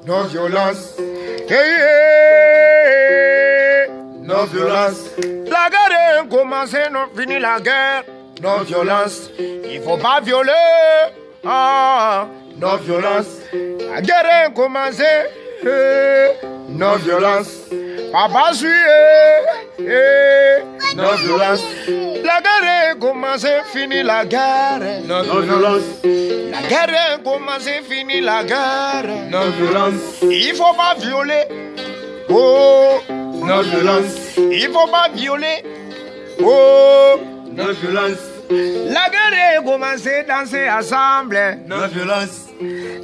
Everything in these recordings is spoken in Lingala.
Non violence. Non violence. La guerre est commencée, non fini la guerre. Non violence. Il faut pas violer. Ah, non violence. La guerre est commencée. Non violence. Papa suit. Non violence. La guerre est commencée, fini la guerre. Non violence. La guerre est commencée, fini la guerre. Non violence. Il faut pas violer. Oh, non violence. Il faut pas violer. Oh, non violence. La guerre est commencée, danser ensemble. Non violence.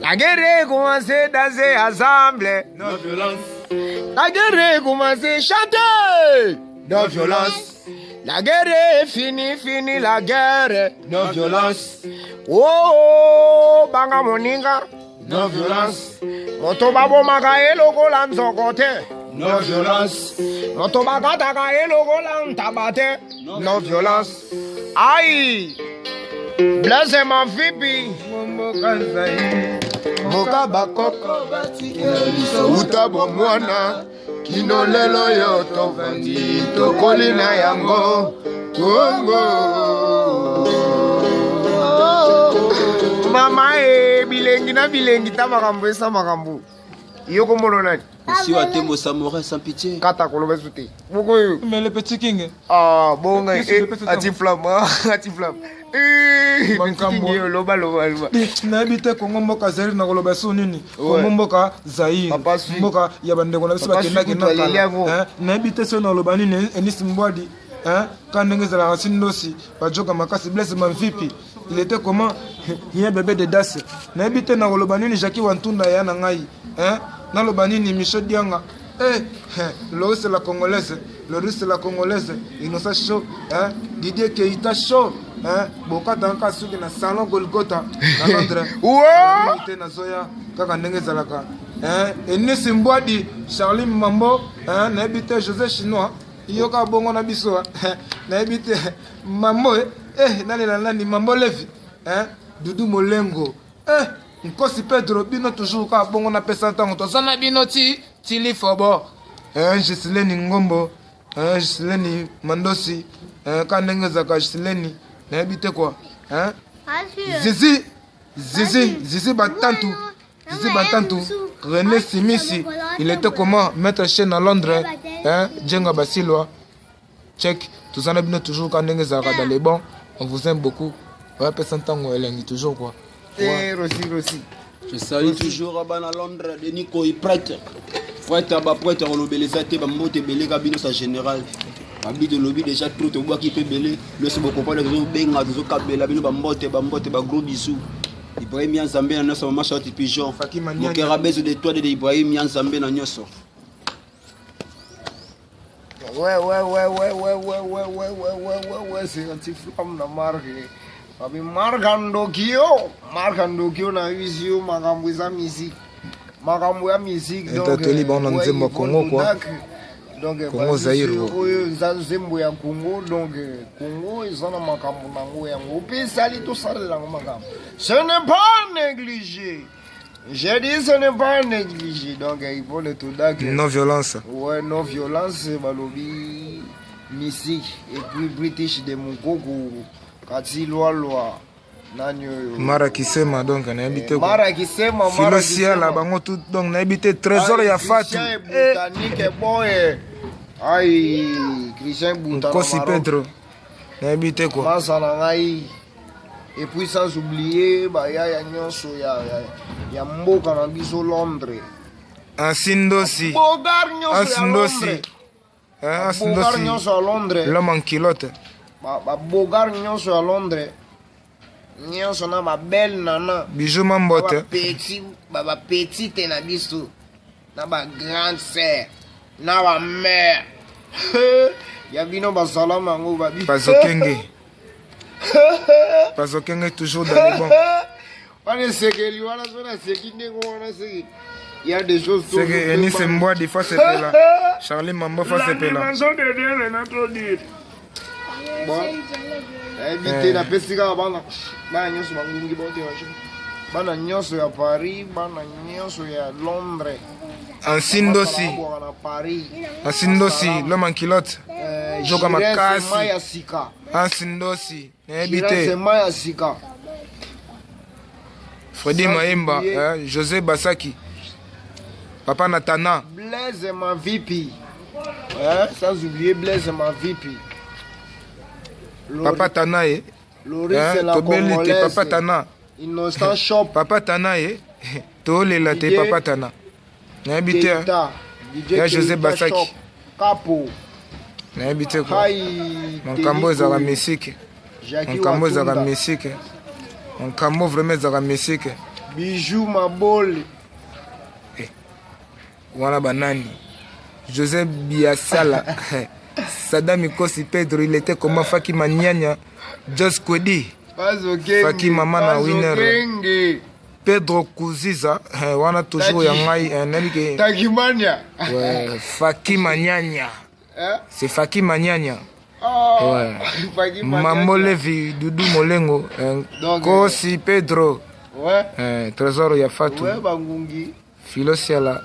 La guerre est commencée, danser ensemble. Non violence. La guerre est commencée, chanter. Non violence. La guerre est finie, fini la guerre. Non violence. Oh, banga moninga. Non violence. Motoba maka eloko la nzokote. Non violence. Motoba kataka eloko la ntabate. Non violence. Aïe. Blesse ma fipi. Moka bakoko. Uta bomwana. Kino lelo yo tovandi. Tokoli na yango. Congo. Mama bilengi na bilengi ta makambo esa makambo. Yoko molona. Si wa tembo samouraï sans pitié. Kata kolobe suti. Moko. Mais le petit king. Ah bon ati flamme, ati flamme. Makambo loba. Na habite Kongo mboka zeri na koloba so nini. Kongo mboka Zaire. Mboka ya bandeko na biso bakendaki na kala. Na habite so na loba nini enisi mbwadi. Quand nous avons racine aussi, pas de joke makasi blesse manfipi. Il était comment? Il y a bébé de Das. N'habite na lobani Jackie Wantunda ya na ngai. Na lobani ni Michel Dianga. Le russe la congolaise, le russe la congolaise, Innocent chaud, Didier Keita chaud, Boka tanka suki na salon Golgotha na Londres. Ouais. Na Zoya kaka ndenge zalaka. Enisi Mbwadi, Charlie Mambo, n'habite José Chinois. Yoka bongo na biso na ebite mambo nalela nani mambo levi Dudu Molengo Nkosi Pedro bino toujours ka bongo na pesa ntango tozana bino tili fobo Giseleni Ngombo Giseleni Mandosi ka ndenge zaka Giseleni na ebite kwa Zizi Batantu René Simisi, il était comment? Maître chaîne à Londres, Djenga Basilwa, check, tout ça n'a toujours quand on est dans les bons, on vous aime beaucoup. Ouais, personne tango elle toujours quoi. Rossi. Je salue toujours à Londres, de Nico et prêtre. Faut être à prêtre, on l'obélit à tes bambotes et belé cabine sa général. Habit de lobby déjà trop de bois qui peut belé, le se beaucoup pas de benga, de cabela, bino bambote, gros bisous. Ibrahim Yanzambe na noso mama shoti pigeon. Mokera bezo de toi de Ibrahim Yanzambe na nyoso. Ouais, c'est un petit flamme na marque. Abi Marcandokio na visio makambo za musique. Makambo ya musique donc. Tateli bon na nzembo Congo quoi. Donc Congo Zaire. Oyo nzembo ya Congo donc Congo ezana makambo nango yango pe sali to salela makambo. Ce n'est pas négligé. J'ai dit ce n'est pas négligé donc il faut le tout d'accord. Non violence. Ouais, non violence balobi musique et puis British de Mukoko kati loi nanyo Mara Kisema donc na habité quoi. Mara Kisema Philosia la bango tout donc na habité trésor ya Fatou. Botanique boy. Aïe, Christian Boutana. Nkosi Pedro. Na habité quoi. Masana ngai. Et puis sans oublier ba ya nyonso ya mboka na biso Londres. Asindosi. Bogar Asindosi. Bogar nyonso à Londres. L'homme en culotte. Ba bogar nyonso à Londres. Nyonso na ba belle nana. Bijou Mambote. Ba petite na biso. Na ba grande sœur. Na ba mère. Ya bino ba salama ngo ba bi. Pazokenge. Pazokenge toujours dans les bons. On est séqueli, on a séquili, on a séquili. Il y a des choses. C'est que Enis Mboa des fois c'est là. Charlie Mambo fois c'est là. Bon. Évitez la pestica bana. Bah, nous sommes ngi bote wa. Bana nyonso ya Paris, bana nyonso ya Londres. Ansindosi. Ansindosi, l'homme en culotte. Joka makasi. Ansindosi. Nebite. Freddy Maemba, José Basaki. Papa Natana. Blaise ma vipi. Sans oublier Blaise ma vipi. Papa Tanae. C'est la Congolaise. Papa Tana. Innocent Shop. Papa Tanae. Tolela te Papa Tana. N'habite. Ya José Basaki. Capo. N'habite quoi. Mon cambo ezala musique. Mon cambo ezala musique. Mon cambo vraiment ezala musique. Bijou Maboli. Wana banani. José Biasala. Sadam Mikosi Pedro, il était comme Faki Manianya. Just Kwedi. Faki Mamana Winner. Pedro Kuziza. Wana toujours yangai. Takimania. Ouais. Faki Manianya. C'est Faki Manianya. Ouais. Mambo Levi, Doudou Molengo. Kosi Pedro. Ouais. Trésor Yafatou. Ouais, Bangungi. Philosiala.